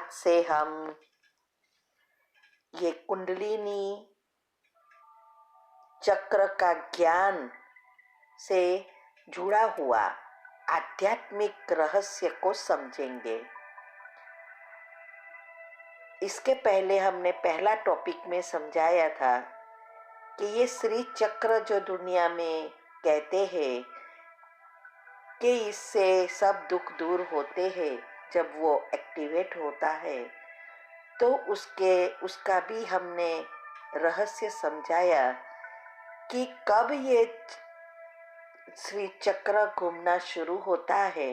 आज से हम ये कुंडलिनी चक्र का ज्ञान से जुड़ा हुआ आध्यात्मिक रहस्य को समझेंगे। इसके पहले हमने पहला टॉपिक में समझाया था कि ये श्री चक्र जो दुनिया में कहते हैं कि इससे सब दुख दूर होते हैं, जब वो एक्टिवेट होता है तो उसका भी हमने रहस्य समझाया कि कब ये श्री चक्र घूमना शुरू होता है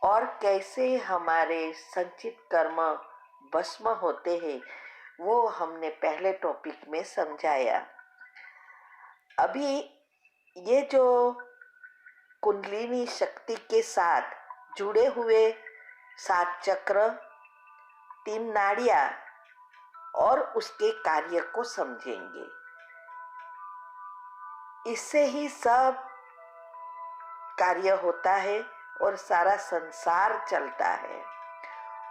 और कैसे हमारे संचित कर्म भस्म होते हैं, वो हमने पहले टॉपिक में समझाया। अभी ये जो कुंडलिनी शक्ति के साथ जुड़े हुए 7 चक्र, 3 नाड़ियां और उसके कार्य को समझेंगे। इससे ही सब कार्य होता है और सारा संसार चलता है,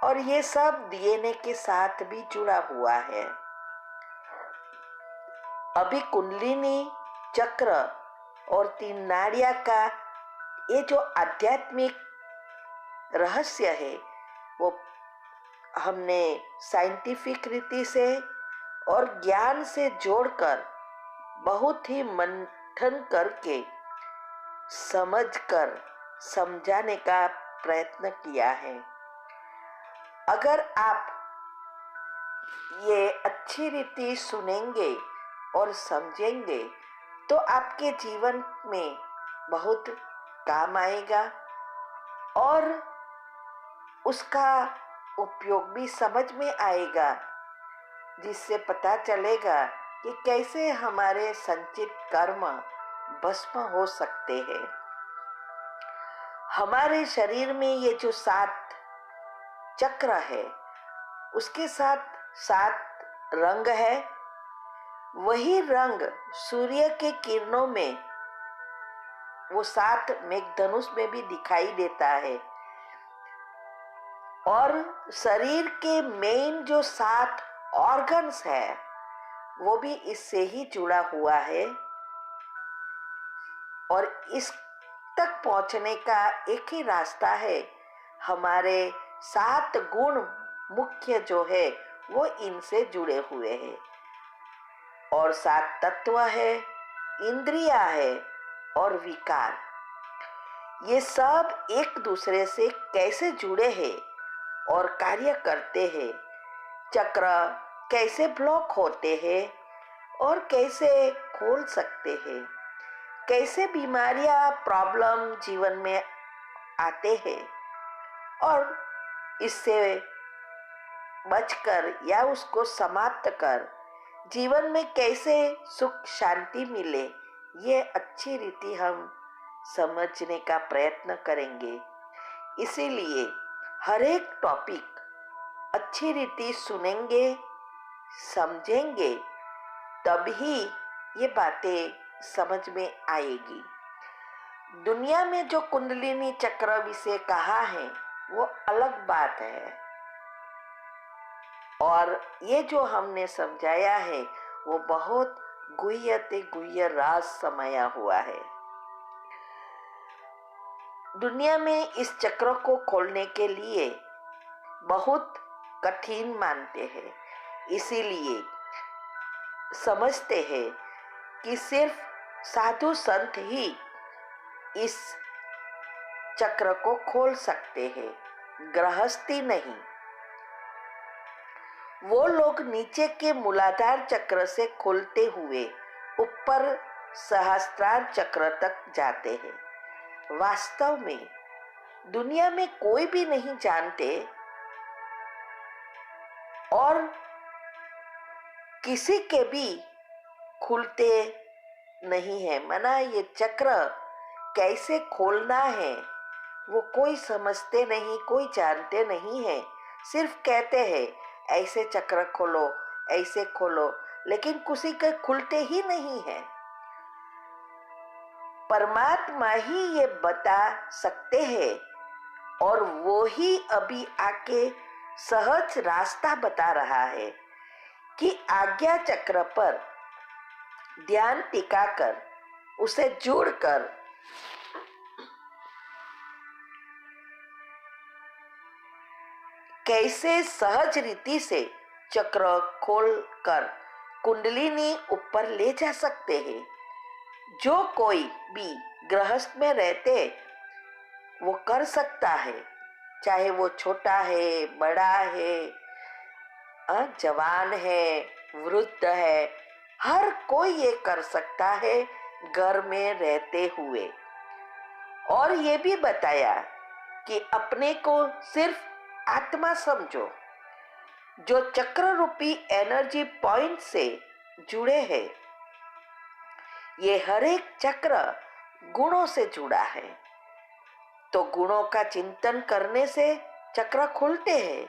और ये सब डीएनए के साथ भी जुड़ा हुआ है। अभी कुंडलिनी चक्र और 3 नाड़ियां का ये जो आध्यात्मिक रहस्य है वो हमने साइंटिफिक रीति से और ज्ञान से जोड़कर बहुत ही मंथन करके समझकर समझाने का प्रयत्न किया है। अगर आप ये अच्छी रीति सुनेंगे और समझेंगे तो आपके जीवन में बहुत काम आएगा और उसका उपयोग भी समझ में आएगा, जिससे पता चलेगा कि कैसे हमारे संचित कर्म भस्म हो सकते हैं। हमारे शरीर में ये जो 7 चक्र है उसके साथ 7 रंग है। वही रंग सूर्य के किरणों में वो 7 मेघधनुष में भी दिखाई देता है, और शरीर के मेन जो 7 ऑर्गन्स है वो भी इससे ही जुड़ा हुआ है। और इस तक पहुंचने का एक ही रास्ता है, हमारे 7 गुण मुख्य जो है वो इनसे जुड़े हुए हैं, और 7 तत्व है, इंद्रिया है और विकार। ये सब एक दूसरे से कैसे जुड़े हैं और कार्य करते हैं, चक्र कैसे ब्लॉक होते हैं और कैसे खोल सकते हैं, कैसे बीमारियां प्रॉब्लम जीवन में आते हैं और इससे बचकर या उसको समाप्त कर जीवन में कैसे सुख शांति मिले, ये अच्छी रीति हम समझने का प्रयत्न करेंगे। इसीलिए हर एक टॉपिक अच्छी रीति सुनेंगे, समझेंगे, तभी ये बातें समझ में आएगी। दुनिया में जो कुंडलिनी चक्र विषय कहा है वो अलग बात है, और ये जो हमने समझाया है वो बहुत गुह्यते गुह्य राज समाया हुआ है। दुनिया में इस चक्र को खोलने के लिए बहुत कठिन मानते हैं, इसीलिए समझते हैं कि सिर्फ साधु संत ही इस चक्र को खोल सकते हैं, गृहस्थी नहीं। वो लोग नीचे के मूलाधार चक्र से खुलते हुए ऊपर सहस्त्रार चक्र तक जाते हैं। वास्तव में दुनिया में कोई भी नहीं जानते और किसी के भी खुलते नहीं है। मना ये चक्र कैसे खोलना है वो कोई समझते नहीं, कोई जानते नहीं है। सिर्फ कहते हैं ऐसे चक्र खोलो, ऐसे खोलो, लेकिन किसी के खुलते ही नहीं है। परमात्मा ही ये बता सकते हैं, और वो ही अभी आके सहज रास्ता बता रहा है कि आज्ञा चक्र पर ध्यान टिकाकर उसे जोड़कर कैसे सहज रीति से चक्र खोलकर कुंडलिनी ऊपर ले जा सकते हैं। जो कोई भी गृहस्थ में रहते वो कर सकता है, चाहे वो छोटा है, बड़ा है, जवान है, वृद्ध है, हर कोई ये कर सकता है घर में रहते हुए। और ये भी बताया कि अपने को सिर्फ आत्मा समझो जो चक्र रूपी एनर्जी पॉइंट से जुड़े हैं। ये हर एक चक्र गुणों से जुड़ा है, तो गुणों का चिंतन करने से चक्र खुलते हैं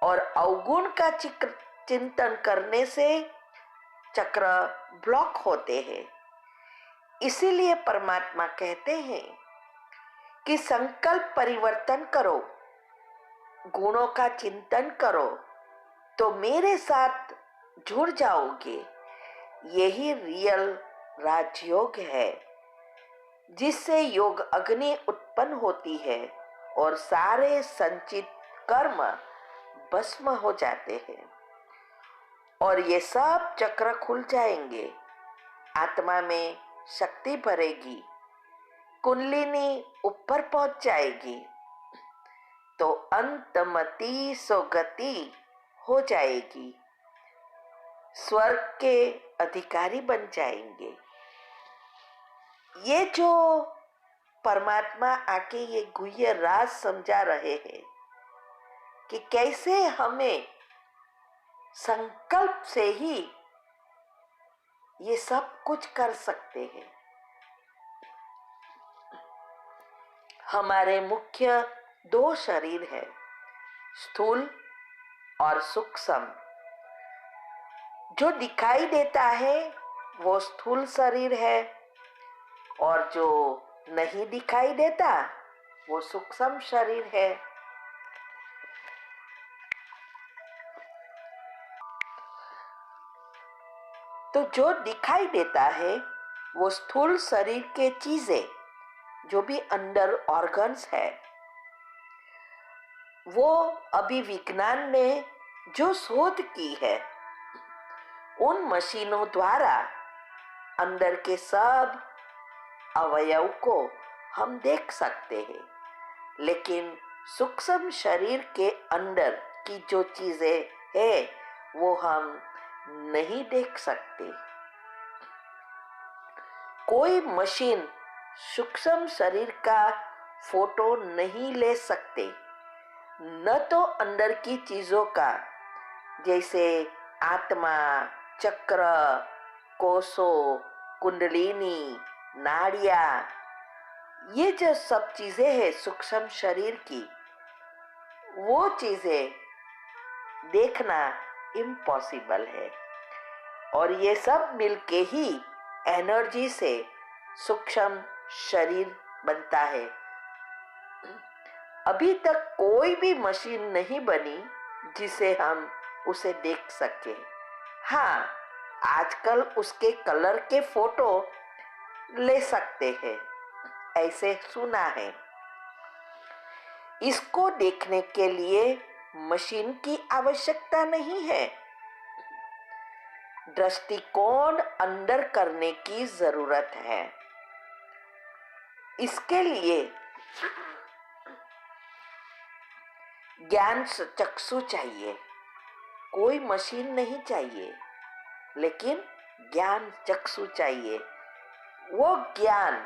और अवगुण का चिंतन करने से चक्र ब्लॉक होते हैं। इसीलिए परमात्मा कहते हैं कि संकल्प परिवर्तन करो, गुणों का चिंतन करो तो मेरे साथ जुड़ जाओगे। यही रियल राजयोग है जिससे योग अग्नि उत्पन्न होती है और सारे संचित कर्म भस्म हो जाते हैं और ये सब चक्र खुल जाएंगे। आत्मा में शक्ति भरेगी, कुंडलिनी ऊपर पहुंच जाएगी तो अंतमति सोगति हो जाएगी, स्वर्ग के अधिकारी बन जाएंगे। ये जो परमात्मा आके ये गुह्य राज समझा रहे हैं कि कैसे हमें संकल्प से ही ये सब कुछ कर सकते हैं। हमारे मुख्य दो शरीर है, स्थूल और सूक्ष्म। जो दिखाई देता है वो स्थूल शरीर है और जो नहीं दिखाई देता वो सूक्ष्म शरीर है। तो जो दिखाई देता है वो स्थूल शरीर के चीजें, जो भी अंदर ऑर्गन्स है, वो अभी विज्ञान ने जो शोध की है उन मशीनों द्वारा अंदर के सब अवयव को हम देख सकते हैं, लेकिन सूक्ष्म शरीर के अंदर की जो चीजें है वो हम नहीं देख सकते। कोई मशीन सूक्ष्म शरीर का फोटो नहीं ले सकते, न तो अंदर की चीजों का, जैसे आत्मा, चक्र, कोषों, कुंडलिनी, नाड़िया, ये जो सब चीजें हैं सूक्ष्म शरीर की, वो चीजें देखना इम्पॉसिबल है। और ये सब मिलके ही एनर्जी से सूक्ष्म शरीर बनता है। अभी तक कोई भी मशीन नहीं बनी जिसे हम उसे देख सके। हाँ, आजकल उसके कलर के फोटो ले सकते हैं, ऐसे सुना है। इसको देखने के लिए मशीन की आवश्यकता नहीं है, दृष्टिकोण अंदर करने की जरूरत है। इसके लिए ज्ञान चक्षु चाहिए, कोई मशीन नहीं चाहिए, लेकिन ज्ञान चक्षु चाहिए। वो ज्ञान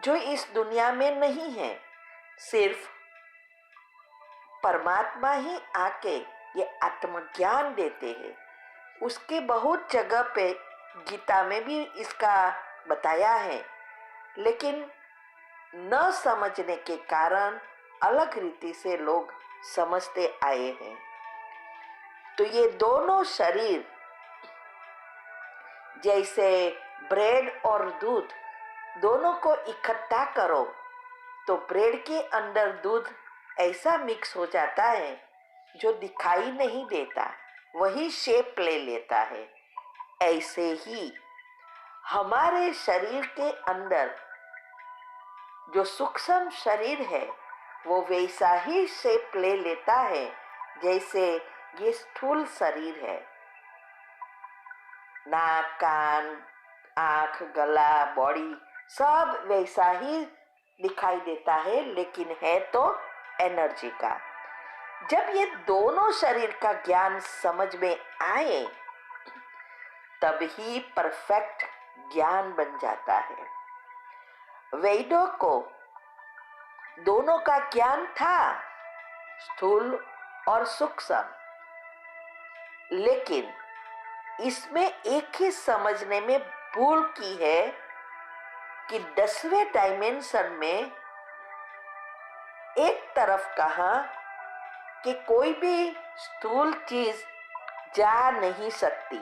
जो इस दुनिया में नहीं है, सिर्फ परमात्मा ही आके ये आत्मज्ञान देते हैं। उसके बहुत जगह पे गीता में भी इसका बताया है, लेकिन न समझने के कारण अलग रीति से लोग समझते आए हैं। तो ये दोनों शरीर जैसे ब्रेड और दूध, दोनों को इकट्ठा करो तो ब्रेड के अंदर दूध ऐसा मिक्स हो जाता है जो दिखाई नहीं देता, वही शेप ले लेता है। ऐसे ही हमारे शरीर के अंदर जो सूक्ष्म शरीर है वो वैसा ही शेप ले लेता है जैसे ये स्थूल शरीर है। नाक, कान, आंख, गला, बॉडी सब वैसा ही दिखाई देता है, लेकिन है तो एनर्जी का। जब ये दोनों शरीर का ज्ञान समझ में आए तब ही परफेक्ट ज्ञान बन जाता है। वेदों को दोनों का ज्ञान था, स्थूल और सूक्ष्म, लेकिन इसमें एक ही समझने में भूल की है कि 10वें डायमेंशन में एक तरफ कहा कि कोई भी स्थूल चीज जा नहीं सकती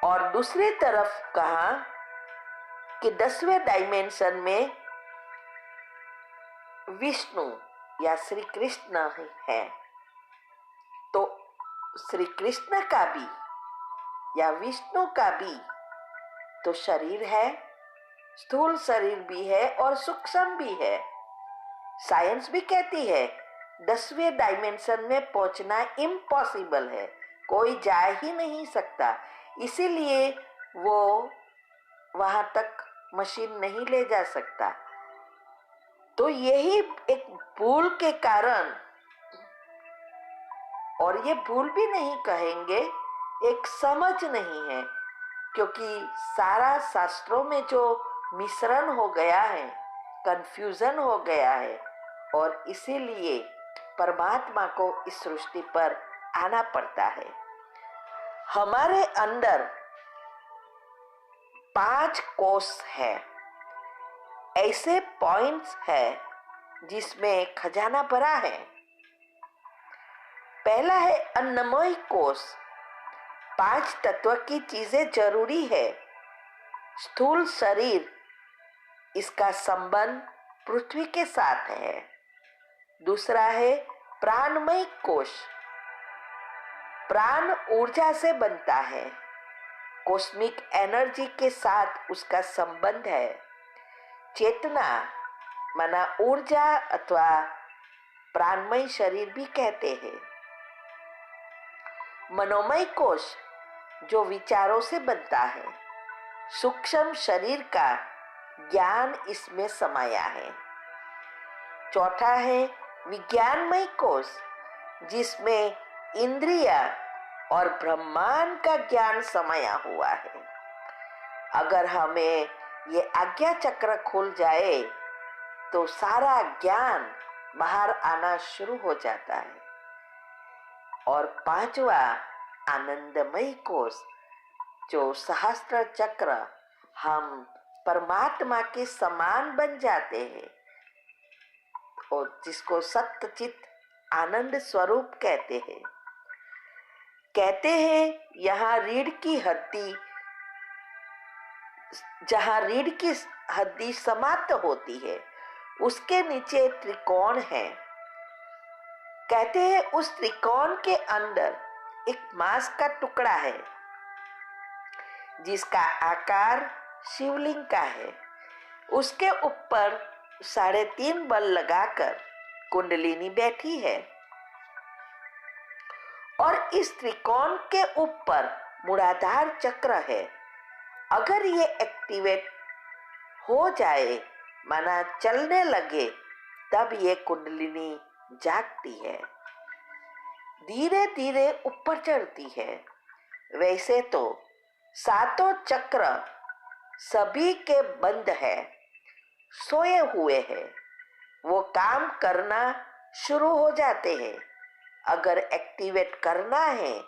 और दूसरी तरफ कहा कि 10वें डायमेंशन में विष्णु या श्री कृष्ण है। तो श्री कृष्ण का भी या विष्णु का भी तो शरीर है, स्थूल शरीर भी है और सूक्ष्म भी है। साइंस भी कहती है 10वें डायमेंशन में पहुंचना इम्पॉसिबल है, कोई जा ही नहीं सकता, इसीलिए वो वहां तक मशीन नहीं ले जा सकता। तो यही एक भूल के कारण, और ये भूल भी नहीं कहेंगे, एक समझ नहीं है, क्योंकि सारा शास्त्रों में जो मिश्रण हो गया है, कंफ्यूजन हो गया है, और इसीलिए परमात्मा को इस सृष्टि पर आना पड़ता है। हमारे अंदर 5 कोष है, ऐसे पॉइंट्स है जिसमें खजाना भरा है। पहला है अन्नमय कोष, 5 तत्व की चीजें जरूरी है। स्थूल शरीर, इसका संबंध पृथ्वी के साथ है। दूसरा है प्राणमय कोष, प्राण ऊर्जा से बनता है, कॉस्मिक एनर्जी के साथ उसका संबंध है। चेतना माना ऊर्जा अथवा प्राणमय शरीर भी कहते हैं। मनोमय कोष जो विचारों से बनता है, सूक्ष्म शरीर का ज्ञान इसमें समाया है। चौथा है विज्ञानमय कोष, जिसमें इंद्रिया और ब्रह्मांड का ज्ञान समाया हुआ है। अगर हमें ये आज्ञा चक्र खुल जाए तो सारा ज्ञान बाहर आना शुरू हो जाता है। और 5वां आनंदमय कोष, जो सहस्त्र चक्र, हम परमात्मा के समान बन जाते हैं और जिसको सत्य चित्त आनंद स्वरूप कहते हैं। कहते हैं यहाँ रीढ़ की हड्डी, जहाँ रीढ़ की हड्डी समाप्त होती है उसके नीचे त्रिकोण है। कहते हैं उस त्रिकोण के अंदर एक मांस का टुकड़ा है जिसका आकार शिवलिंग का है। उसके ऊपर 3.5 बल लगाकर कुंडलिनी बैठी है और इस त्रिकोण के ऊपर मूलाधार चक्र है। अगर ये एक्टिवेट हो जाए, माना चलने लगे, तब ये कुंडलिनी जागती है, धीरे धीरे ऊपर चढ़ती है। वैसे तो 7 चक्र सभी के बंद है, सोए हुए हैं, वो काम करना शुरू हो जाते हैं। अगर एक्टिवेट करना है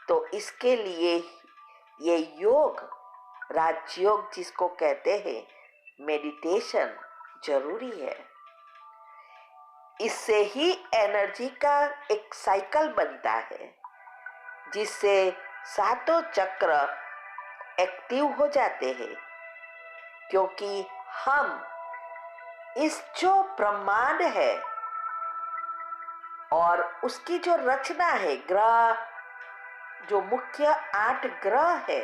तो इसके लिए ये योग, राजयोग जिसको कहते हैं, मेडिटेशन जरूरी है। इससे ही एनर्जी का एक साइकिल बनता है जिससे 7 चक्र एक्टिव हो जाते हैं, क्योंकि हम इस जो ब्रह्मांड है और उसकी जो रचना है, ग्रह, जो मुख्य 8 ग्रह है,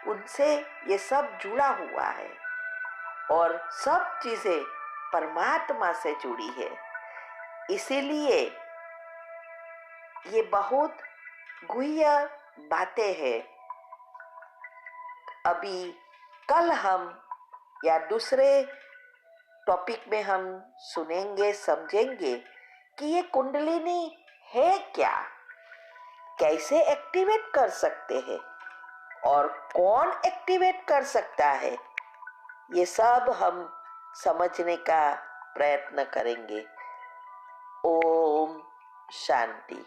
उनसे ये सब जुड़ा हुआ है और सब चीजें परमात्मा से जुड़ी है। इसीलिए ये बहुत गुह्य बातें हैं। अभी कल हम या दूसरे टॉपिक में हम सुनेंगे, समझेंगे कि ये कुंडलिनी है क्या, कैसे एक्टिवेट कर सकते हैं और कौन एक्टिवेट कर सकता है। ये सब हम समझने का प्रयत्न करेंगे। ओम शांति।